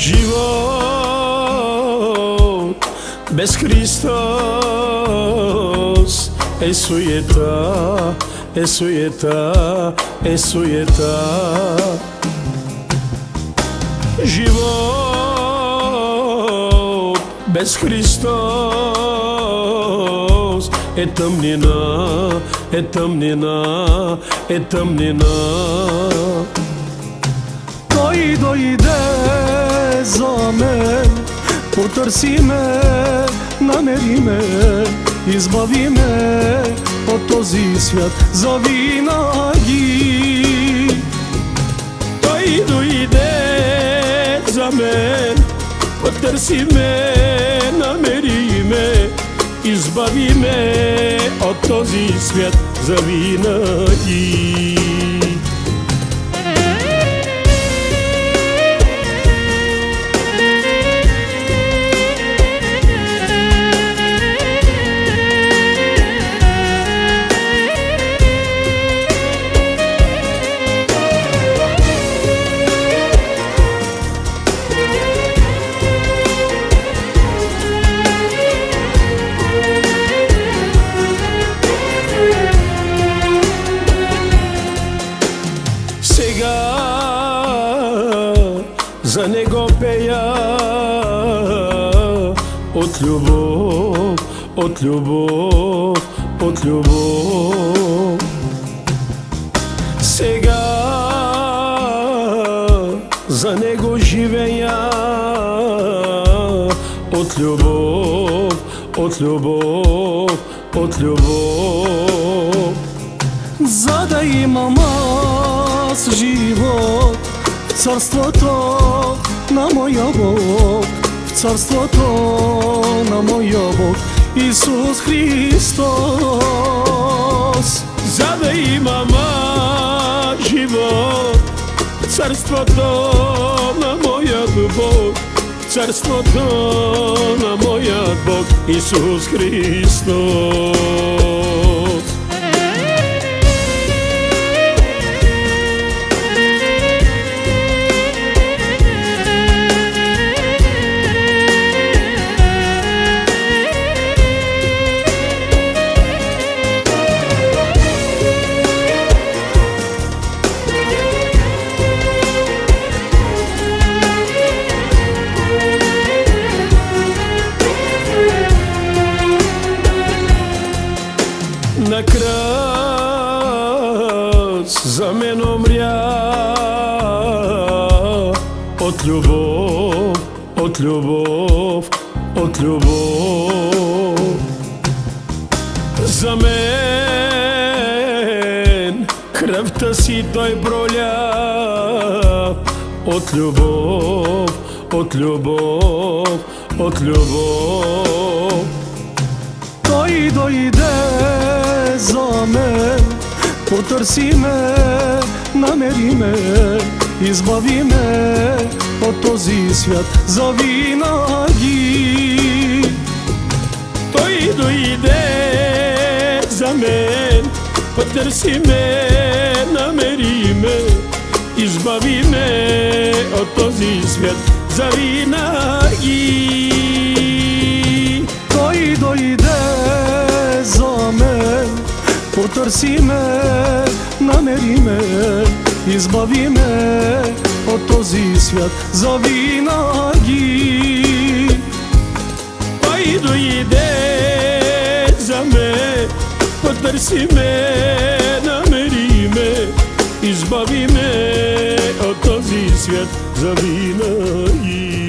Живот без Христос е суета, е суета, е суета. Живот без Христос е тъмнина, е тъмнина, е тъмнина. Той дойде за мен, потърси ме, намери ме, избави ме от този свят завинаги. Той дойде за мен, потърси ме, намери ме, избави ме от този свят завинаги. За него пея от любов, от любов, от любов. Сега за него живея от любов, от любов, от любов. За да имам аз живот в царството на моя Бог, в царството на моя Бог Исус Христос. За да имам живот в царството на моя Бог, в царството на моя Бог Исус Христос. На кръст за мен умря от любов, от любов, от любов. За мен кръвта си той проля от любов, от любов, от любов. Той дойде за мен, потърси ме, намери ме, избави ме от този свят завинаги. Той дойде за мен, потърси ме, намери ме, избави ме от този свят завинаги. Той дойде за мен, потърси ме, намери ме, избави ме от този свят завинаги. Той дойде за мен, потърси ме, намери ме, избави ме от този свят завинаги.